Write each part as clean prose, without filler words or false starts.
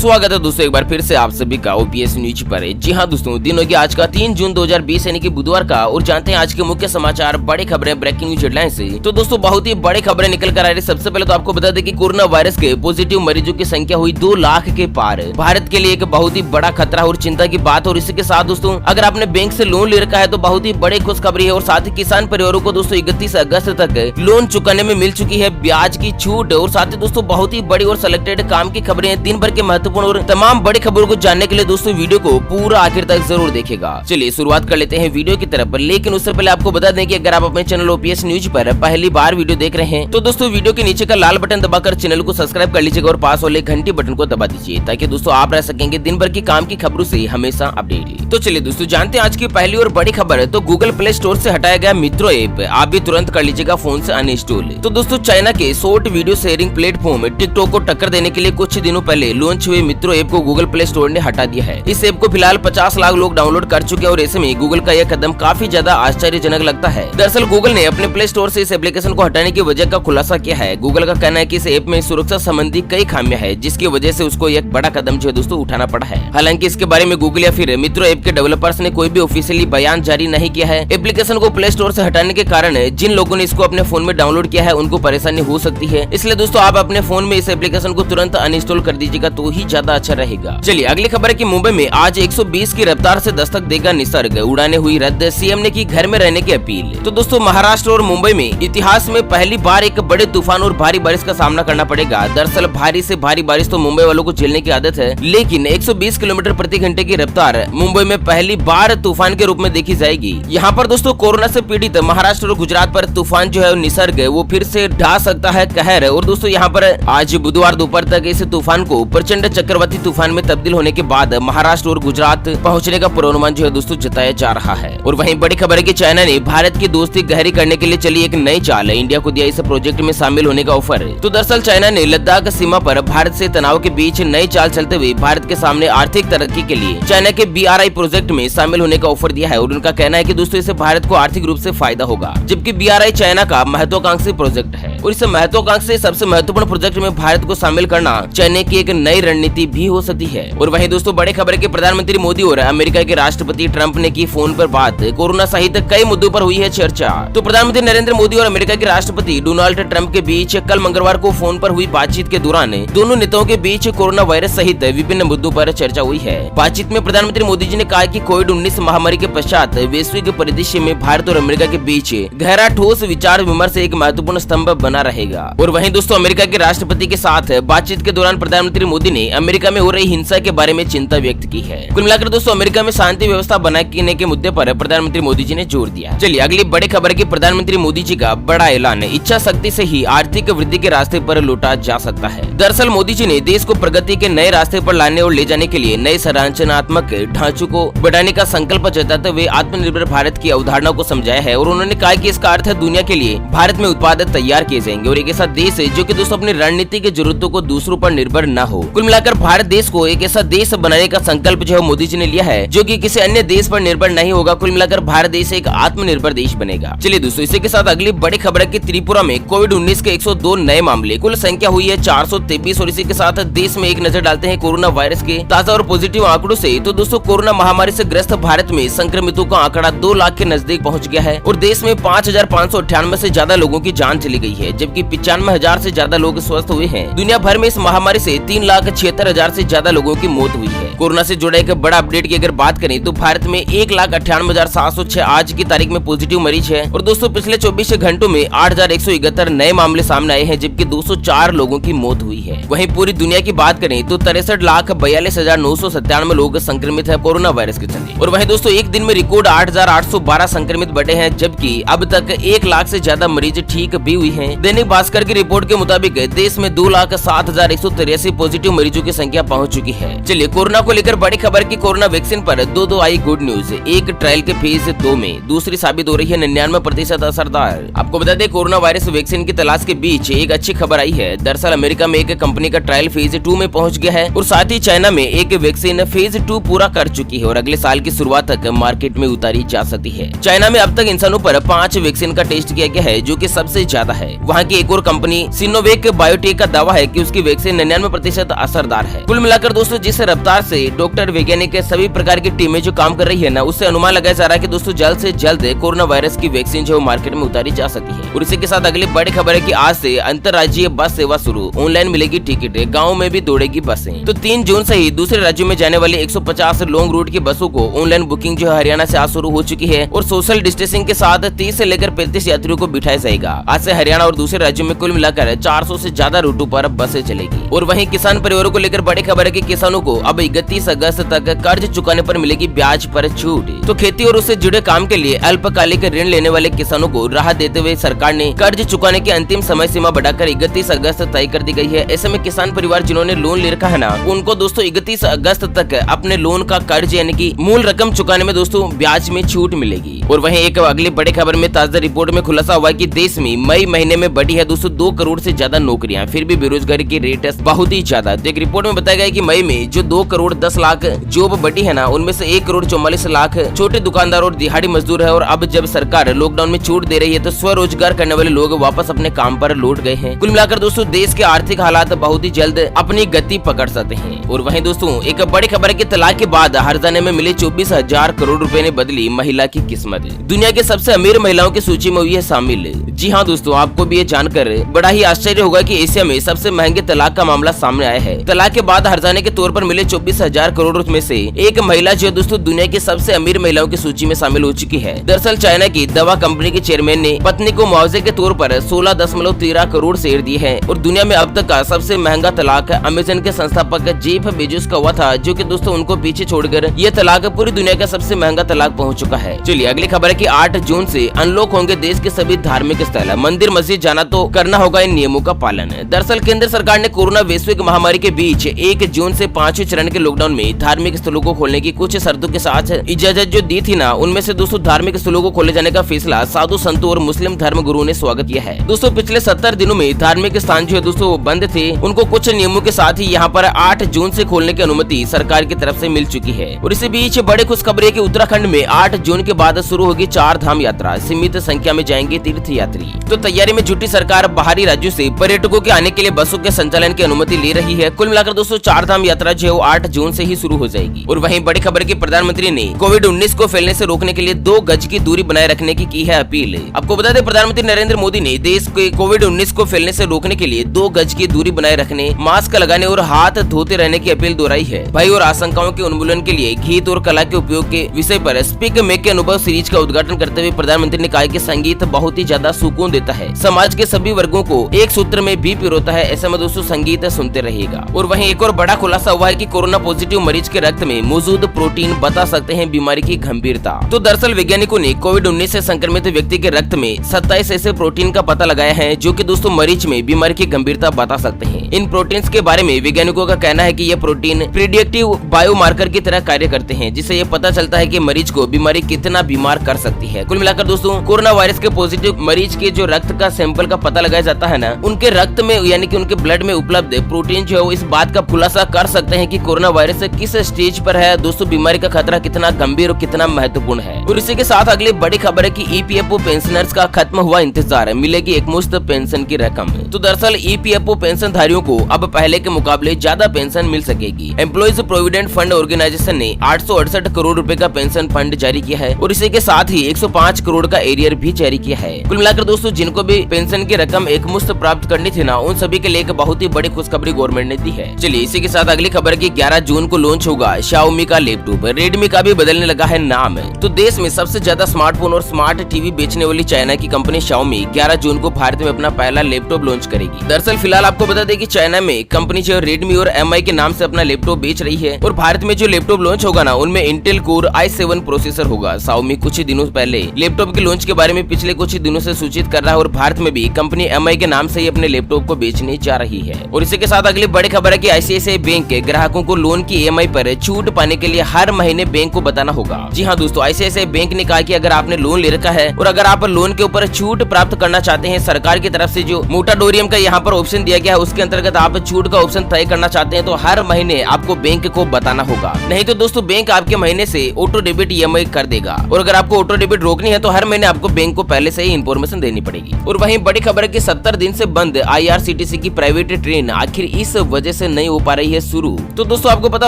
स्वागत है दोस्तों एक बार फिर से आप सभी का ओपीएस न्यूज पर। जी हाँ दोस्तों, दिन होगी आज का 3 जून 2020 यानी कि बुधवार का, और जानते हैं आज के मुख्य समाचार, बड़ी खबरें, ब्रेकिंग न्यूज हेडलाइन से। तो दोस्तों बहुत ही बड़ी खबरें निकल कर आ रही। सबसे पहले तो आपको बता दें कि कोरोना वायरस के पॉजिटिव मरीजों की संख्या हुई 2 लाख के पार। भारत के लिए एक बहुत ही बड़ा खतरा और चिंता की बात। और इसी के साथ दोस्तों अगर आपने बैंक से लोन ले रखा है तो बहुत ही बड़ी खुशखबरी है। और साथ ही किसान परिवारों को दोस्तों 31 अगस्त तक लोन चुकाने में मिल चुकी है ब्याज की छूट। और साथ ही दोस्तों बहुत ही बड़ी और सिलेक्टेड काम की खबरें हैं। दिन भर के महत्वपूर्ण और तमाम बड़ी खबरों को जानने के लिए दोस्तों वीडियो को पूरा आखिर तक जरूर देखेगा। चलिए शुरुआत कर लेते हैं वीडियो की तरफ। लेकिन उससे पहले आपको बता दें कि अगर आप अपने चैनल ओपीएस न्यूज पर पहली बार वीडियो देख रहे हैं तो दोस्तों वीडियो के नीचे का लाल बटन दबाकर चैनल को सब्सक्राइब कर लीजिएगा और पास वाले घंटी बटन को दबा दीजिए, ताकि दोस्तों आप रह सकेंगे दिन भर की काम की खबरों से हमेशा अपडेट। तो चलिए दोस्तों जानते हैं आज की पहली और बड़ी खबर। तो गूगल प्ले स्टोर से हटाया गया मित्रो ऐप, आप भी तुरंत कर लीजिएगा फोन से अनइंस्टॉल। तो दोस्तों चाइना के short video sharing platform TikTok को टक्कर देने के लिए कुछ दिनों पहले लॉन्च हुए मित्रो ऐप को गूगल प्ले स्टोर ने हटा दिया है। इस ऐप को फिलहाल 50 लाख लोग डाउनलोड कर चुके हैं और ऐसे में गूगल का यह कदम काफी ज्यादा आश्चर्यजनक लगता है। दरअसल गूगल ने अपने प्ले स्टोर से इस एप्लीकेशन को हटाने की वजह का खुलासा किया है। गूगल का कहना है कि इस ऐप में सुरक्षा संबंधी कई खामियां हैं, जिसकी वजह से उसको एक बड़ा कदम जो है दोस्तों उठाना पड़ा है। हालांकि इसके बारे में गूगल या फिर मित्रो ऐप के डेवलपर्स ने कोई भी ऑफिशियली बयान जारी नहीं किया है। एप्लीकेशन को प्ले स्टोर से हटाने के कारण जिन लोगों ने इसको अपने फोन में डाउनलोड किया है उनको परेशानी हो सकती है। इसलिए दोस्तों आप अपने फोन में इस एप्लीकेशन को तुरंत अनइंस्टॉल कर दीजिएगा तो ही ज्यादा अच्छा रहेगा। चलिए अगली खबर है कि मुंबई में आज 120 की रफ्तार से दस्तक देगा निसर्ग, उड़ाने हुई रद्द, सीएम ने की घर में रहने की अपील। तो दोस्तों महाराष्ट्र और मुंबई में इतिहास में पहली बार एक बड़े तूफान और भारी बारिश का सामना करना पड़ेगा। दरअसल भारी से भारी बारिश तो मुंबई वालों को झेलने की आदत है, लेकिन 120 किलोमीटर प्रति घंटे की रफ्तार मुंबई में पहली बार तूफान के रूप में देखी जाएगी। यहाँ पर दोस्तों कोरोना से पीड़ित महाराष्ट्र और गुजरात पर तूफान जो है निसर्ग वो फिर से ढा सकता है कहर। और दोस्तों यहाँ पर आज बुधवार दोपहर तक इस तूफान को प्रचंड चक्रवाती तूफान में तब्दील होने के बाद महाराष्ट्र और गुजरात पहुंचने का पूर्वानुमान जो है दोस्तों जताया जा रहा है। और वहीं बड़ी खबर है कि चाइना ने भारत की दोस्ती गहरी करने के लिए चली एक नई चाल, इंडिया को दिया इस प्रोजेक्ट में शामिल होने का ऑफर। तो दरअसल चाइना ने लद्दाख सीमा पर भारत से तनाव के बीच नई चाल चलते हुए भारत के सामने आर्थिक तरक्की के लिए चाइना के BRI प्रोजेक्ट में शामिल होने का ऑफर दिया है। और उनका कहना है कि दोस्तों इससे भारत को आर्थिक रूप से फायदा होगा, जबकि BRI चाइना का महत्वाकांक्षी प्रोजेक्ट है। और इस महत्वाकांक्षी सबसे महत्वपूर्ण प्रोजेक्ट में भारत को शामिल करना चाइना की एक नई रणनीति भी हो सकती है। और वहीं दोस्तों बड़े खबर है कि प्रधानमंत्री मोदी और अमेरिका के राष्ट्रपति ट्रंप ने की फोन पर बात, कोरोना सहित कई मुद्दों पर हुई है चर्चा। तो प्रधानमंत्री नरेंद्र मोदी और अमेरिका के राष्ट्रपति डोनाल्ड ट्रंप के बीच कल मंगलवार को फोन पर हुई बातचीत के दौरान दोनों नेताओं के बीच कोरोना वायरस सहित विभिन्न मुद्दों पर चर्चा हुई है। बातचीत में प्रधानमंत्री मोदी जी ने कहा कि कोविड-19 महामारी के पश्चात वैश्विक परिदृश्य में भारत और अमेरिका के बीच गहरा ठोस विचार विमर्श एक महत्वपूर्ण स्तंभ बना रहेगा। और वहीं दोस्तों अमेरिका के राष्ट्रपति के साथ बातचीत के दौरान प्रधानमंत्री मोदी ने अमेरिका में हो रही हिंसा के बारे में चिंता व्यक्त की है। कुल मिलाकर दोस्तों अमेरिका में शांति व्यवस्था बनाने के मुद्दे पर प्रधानमंत्री मोदी जी ने जोर दिया। चलिए अगली बड़ी खबर की प्रधानमंत्री मोदी जी का बड़ा ऐलान, इच्छा शक्ति से ही आर्थिक वृद्धि के रास्ते पर लौटा जा सकता है। दरअसल मोदी जी ने देश को प्रगति के नए रास्ते पर लाने और ले जाने के लिए नए संरचनात्मक ढांचों को बढ़ाने का संकल्प जताते हुए आत्मनिर्भर भारत की अवधारणा को समझाया है। और उन्होंने कहा कि इसका अर्थ है दुनिया के लिए भारत में उत्पाद तैयार किए जाएंगे और एक ऐसा देश है जो कि दोस्तों अपनी रणनीतिक जरूरतों को दूसरों पर निर्भर न हो। कुल मिलाकर भारत देश को एक ऐसा देश बनाने का संकल्प जो है मोदी जी ने लिया है जो कि किसी अन्य देश पर निर्भर नहीं होगा। कुल मिलाकर भारत देश एक आत्मनिर्भर देश बनेगा। चलिए दोस्तों इसी के साथ अगली बड़ी खबर है कि त्रिपुरा में कोविड-19 के 102 नए मामले, कुल संख्या हुई है 423। और इसी के साथ देश में एक नजर डालते हैं कोरोना वायरस के ताजा और पॉजिटिव आंकड़ों से। तो दोस्तों कोरोना महामारी से ग्रस्त भारत में संक्रमितों का आंकड़ा 2 लाख के नजदीक पहुंच गया है और देश में 5,598 से ज्यादा लोगों की जान चली गई है, जबकि 95,000 से ज्यादा लोग स्वस्थ हुए हैं। दुनिया भर में इस महामारी से 3,76,000 से ज्यादा लोगों की मौत हुई है। कोरोना से जुड़ा एक बड़ा अपडेट की अगर बात करें तो भारत में 1,98,706 आज की तारीख में पॉजिटिव मरीज है। और दोस्तों पिछले 24 घंटों में 8,171 नए मामले सामने आए हैं, जबकि 204 लोगों की मौत हुई है। वहीं पूरी दुनिया की बात करें तो 63,42,997 लोग संक्रमित है कोरोना वायरस के चलते। और वहीं दोस्तों एक दिन में रिकॉर्ड 8,812 संक्रमित बढ़े हैं, जबकि अब तक 1 लाख से ज्यादा मरीज ठीक भी हुई हैं। दैनिक भास्कर की रिपोर्ट के मुताबिक देश में 2,07,183 पॉजिटिव मरीजों की संख्या पहुंच चुकी है। चलिए कोरोना को लेकर बड़ी खबर की कोरोना वैक्सीन पर दो आई गुड न्यूज। एक ट्रायल के फेज 2 में दूसरी साबित हो रही है 99% असरदार। आपको बता दें कोरोना वायरस वैक्सीन की तलाश के बीच एक अच्छी खबर आई है। दरअसल अमेरिका में एक कंपनी का ट्रायल फेज 2 में पहुंच गया है और साथ ही चाइना में एक वैक्सीन फेज 2 पूरा कर चुकी है और अगले साल की शुरुआत तक मार्केट में उतारी जा सकती है। चाइना में अब तक इंसानों पर 5 वैक्सीन का टेस्ट किया गया है, जो कि सबसे ज्यादा है। वहाँ की एक और कंपनी सिनोवेक बायोटेक का दावा है कि उसकी वैक्सीन 99% असरदार है। कुल मिलाकर दोस्तों जिस रफ्तार से डॉक्टर, वैज्ञानिक सभी प्रकार की टीमें जो काम कर रही है ना, उससे अनुमान लगाया जा रहा है कि दोस्तों जल्द से जल्द कोरोना वायरस की वैक्सीन जो मार्केट में उतारी जा सकती है। और इसी के साथ अगली बड़ी खबर है कि आज से अंतर्राज्यीय बस सेवा शुरू, ऑनलाइन मिलेगी टिकट, गाँव में भी दौड़ेगी बसें। तो 3 जून से ही दूसरे राज्यों में जाने वाली 150 लॉन्ग रूट की बसों को ऑनलाइन बुकिंग जो हरियाणा से आज शुरू हो चुकी है और सोशल डिस्टेंसिंग के साथ 30 से लेकर 35 यात्रियों को बिठाया जाएगा। आज से हरियाणा और दूसरे राज्यों में कुल मिलाकर 400 से ज्यादा रूटों पर बसें चलेगी। और वहीं किसान परिवारों को लेकर बड़ी खबर है कि किसानों को अब 31 अगस्त तक कर्ज चुकाने पर मिलेगी ब्याज पर छूट। तो खेती और उससे जुड़े काम के लिए अल्पकालिक ऋण लेने वाले किसानों को राहत देते हुए सरकार ने कर्ज चुकाने की अंतिम समय सीमा बढ़ाकर 31 अगस्त तय कर दी गई है। ऐसे में किसान परिवार जिन्होंने लोन ले रखा है ना, उनको दोस्तों 31 अगस्त तक अपने लोन का कर्ज यानी कि मूल रकम चुकाने में दोस्तों ब्याज में छूट मिलेगी। और वहीं एक अगली बड़ी खबर में ताजा रिपोर्ट में खुलासा हुआ है कि देश में मई महीने में बढ़ी है दोस्तों 2 करोड़ से ज्यादा नौकरियां, फिर भी बेरोजगारी की रेट बहुत ही ज्यादा। तो एक रिपोर्ट में बताया गया है कि मई में जो 2 करोड़ 10 लाख जॉब बढ़ी है ना, उनमें से 1 करोड़ 44 लाख छोटे दुकानदार और दिहाड़ी मजदूर है। और अब जब सरकार लॉकडाउन में छूट दे रही है तो स्वरोजगार करने वाले लोग वापस अपने काम पर लौट गए हैं। कुल मिलाकर दोस्तों देश के आर्थिक हालात बहुत ही जल्द अपनी गति पकड़ सकते हैं। और वहीं दोस्तों एक बड़ी खबर है कि तलाक के बाद हरजाने में मिले 24,000 करोड़ रुपए ने बदली महिला की किस्मत। दुनिया के सबसे अमीर महिलाओं की सूची में हुई है शामिल। जी हाँ दोस्तों, आपको भी ये जानकर बड़ा ही आश्चर्य होगा कि एशिया में सबसे महंगे तलाक का मामला सामने आया है। तलाक के बाद हरजाने के तौर पर मिले 24,000 करोड़ रुपए में से एक महिला जो दोस्तों दुनिया की सबसे अमीर महिलाओं की सूची में शामिल हो चुकी है। दरअसल चाइना की दवा कंपनी के चेयरमैन ने पत्नी को मुआवजे के तौर पर 16.13 करोड़ शेयर दिए हैं। और दुनिया में अब तक का सबसे महंगा तलाक अमेज़न के संस्थापक जेफ बेजोस का हुआ था, जो कि दोस्तों उनको पीछे छोड़कर यह तलाक पूरी दुनिया का सबसे महंगा तलाक पहुंच चुका है। चलिए अगली खबर है कि 8 जून से अनलॉक होंगे देश के सभी धार्मिक स्थल, मंदिर मस्जिद जाना तो करना होगा इन नियमों का पालन। दरअसल केंद्र सरकार ने कोरोना वैश्विक महामारी के बीच 1 जून से 5वें चरण के लॉकडाउन में धार्मिक स्थलों को खोलने की कुछ शर्तों के साथ इजाजत जो दी थी ना, उनमें से दोस्तों धार्मिक स्थलों को खोले जाने का फैसला साधु संतों और मुस्लिम धर्म गुरुओं ने स्वागत किया है। दोस्तों पिछले 70 दिनों में धार्मिक स्थान जो है दोस्तों बंद थे, उनको कुछ नियमों के साथ ही यहाँ पर 8 जून से खोलने की अनुमति सरकार की तरफ से मिल चुकी है। और इसी बीच बड़े खुशखबरी है कि उत्तराखंड में 8 जून के बाद शुरू होगी 4 धाम यात्रा, सीमित संख्या में जाएंगे तीर्थ यात्री। तो तैयारी में जुटी सरकार बाहरी राज्यों से पर्यटकों के आने के लिए बसों के संचालन की अनुमति ले रही है। कुल मिलाकर दोस्तों 4 धाम यात्रा जो है 8 जून से ही शुरू हो जाएगी। और वहीं बड़ी खबर की प्रधानमंत्री ने कोविड-19 को फैलने से रोकने के लिए 2 गज की दूरी बनाए रखने की है अपील। आपको बता दें प्रधानमंत्री नरेंद्र मोदी ने देश के कोविड-19 को फैलने से रोकने के लिए 2 गज की दूरी बनाए रखने, मास्क लगाने और हाथ धोते रहने की अपील दोहराई है। भय और आशंकाओं के उन्मूलन के लिए गीत और कला के उपयोग के विषय पर स्पीक मेक के अनुभव सीरीज का उद्घाटन करते हुए प्रधानमंत्री ने कहा कि संगीत बहुत ही ज्यादा सुकून देता है, समाज के सभी वर्गों को एक सूत्र में भी पिरोता है। ऐसे में दोस्तों संगीत सुनते रहिएगा। और वहीं एक और बड़ा खुलासा हुआ है कि कोरोना पॉजिटिव मरीज के रक्त में मौजूद प्रोटीन बता सकते हैं बीमारी की गंभीरता। तो दरअसल वैज्ञानिकों ने कोविड-19 से संक्रमित व्यक्ति के रक्त में 27 ऐसे प्रोटीन का पता लगाया है, जो कि दोस्तों मरीज में बीमारी की गंभीरता बता सकते हैं। इन प्रोटीन्स के बारे में वैज्ञानिकों का कहना है कि ये प्रोटीन प्रिडिक्टिव बायोमार्कर की तरह कार्य करते हैं, जिससे ये पता चलता है कि मरीज को बीमारी कितना बीमार कर सकती है। कुल मिलाकर दोस्तों कोरोना वायरस के पॉजिटिव मरीज के जो रक्त का सैंपल का पता लगाया जाता है ना, उनके रक्त में यानी कि उनके ब्लड में उपलब्ध प्रोटीन जो है वो इस बात का खुलासा कर सकते हैं कि कोरोना वायरस किस स्टेज पर है, दोस्तों बीमारी का खतरा कितना गंभीर और कितना महत्वपूर्ण है। और इसी के साथ अगली बड़ी खबर है कि ईपीएफओ पेंशनर्स का खत्म हुआ इंतजार, मिलेगी एकमुश्त पेंशन की रकम। तो दरअसल ईपीएफओ पेंशन धारियों को अब पहले के मुकाबले ज्यादा पेंशन मिल सकेगी। एम्प्लॉइज प्रोविडेंट फंड ऑर्गेनाइजेशन ने 868 करोड़ रुपए का पेंशन फंड जारी किया है और इसी के साथ ही 105 करोड़ का एरियर भी जारी किया है। कुल मिलाकर दोस्तों जिनको भी पेंशन की रकम एकमुश्त प्राप्त करनी थी ना, उन सभी के लिए एक बहुत ही बड़ी खुशखबरी गवर्नमेंट ने दी है। चलिए इसी के साथ अगली खबर की 11 जून को लॉन्च होगा Xiaomi का लैपटॉप, Redmi का भी बदलने लगा है नाम। तो देश में सबसे ज्यादा स्मार्टफोन और स्मार्ट टीवी बेचने वाली चाइना की कंपनी Xiaomi 11 जून को भारत में अपना पहला लैपटॉप लॉन्च करेगी। दरअसल फिलहाल आपको बता दें कि चाइना में कंपनी जो Redmi और MI के नाम से अपना लैपटॉप बेच रही है और भारत में जो लैपटॉप लॉन्च होगा ना, उनमें इंटेल कोर i7 प्रोसेसर होगा। Xiaomi कुछ ही दिनों पहले लैपटॉप के लॉन्च के बारे में पिछले कुछ ही दिनों से सूचित कर रहा है और भारत में भी कंपनी MI के नाम से ही अपने लैपटॉप को बेचने जा रही है। और इसी के साथ अगली बड़ी खबर है कि ICICI बैंक के ग्राहकों को लोन की EMI पर छूट पाने के लिए हर महीने बैंक को बताना होगा। जी हाँ दोस्तों, ICICI बैंक ने कहा कि अगर आपने लोन ले रखा है और अगर आप लोन के ऊपर छूट प्राप्त करना चाहते हैं, सरकार की तरफ से जो मोटाडोरियम का यहाँ पर ऑप्शन दिया गया क्या है उसके अंतर्गत आप छूट का ऑप्शन तय करना चाहते हैं तो हर महीने आपको बैंक को बताना होगा, नहीं तो दोस्तों बैंक आपके महीने से ऑटो डेबिट ईएमआई कर देगा। और अगर आपको ऑटो डेबिट रोकनी है तो हर महीने आपको बैंक को पहले से ही इन्फॉर्मेशन देनी पड़ेगी। और वहीं बड़ी खबर है कि 70 दिन से बंद आईआरसीटीसी की प्राइवेट ट्रेन आखिर इस वजह से नहीं हो पा रही है शुरू। तो दोस्तों आपको पता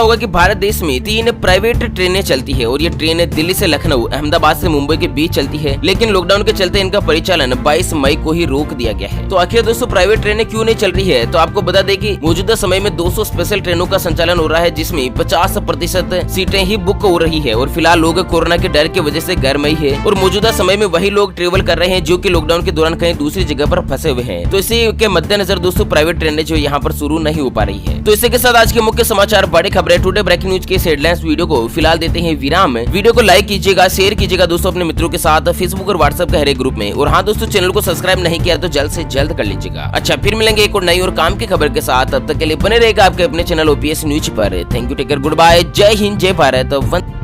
होगा कि भारत देश में 3 प्राइवेट ट्रेनें चलती है और ये ट्रेन दिल्ली से लखनऊ, अहमदाबाद से मुंबई के बीच चलती है, लेकिन लॉकडाउन के चलते इनका परिचालन 22 मई को ही रोक दिया गया है। तो आखिर दोस्तों प्राइवेट ट्रेनें क्यों नहीं चल रही है? तो आपको बता दें कि मौजूदा समय में 200 स्पेशल ट्रेनों का संचालन हो रहा है, जिसमें 50% सीटें ही बुक हो रही है। और फिलहाल लोग कोरोना के डर की वजह से घर में ही है और मौजूदा समय में वही लोग ट्रेवल कर रहे हैं जो कि लॉकडाउन के दौरान कहीं दूसरी जगह पर फंसे हुए हैं। तो इसी के मद्देनजर दोस्तों प्राइवेट ट्रेनें जो यहाँ पर शुरू नहीं हो पा रही है। तो इसी के साथ आज के मुख्य समाचार बड़े खबरें टुडे ब्रेकिंग न्यूज के हेडलाइंस वीडियो को फिलहाल देते हैं विराम। वीडियो को लाइक कीजिएगा, शेयर कीजिएगा दोस्तों अपने मित्रों के साथ फेसबुक और व्हाट्सएप के हर एक ग्रुप में। और हाँ दोस्तों, चैनल को सब्सक्राइब नहीं किया तो जल्द से जल्द कर लीजिएगा। अच्छा, फिर मिलेंगे एक और नई और काम की खबर के साथ। तब तक के लिए बने रहेगा आपके अपने चैनल ओपीएस न्यूज पर। Thank you, take care, good bye, जय हिंद, जय भारत।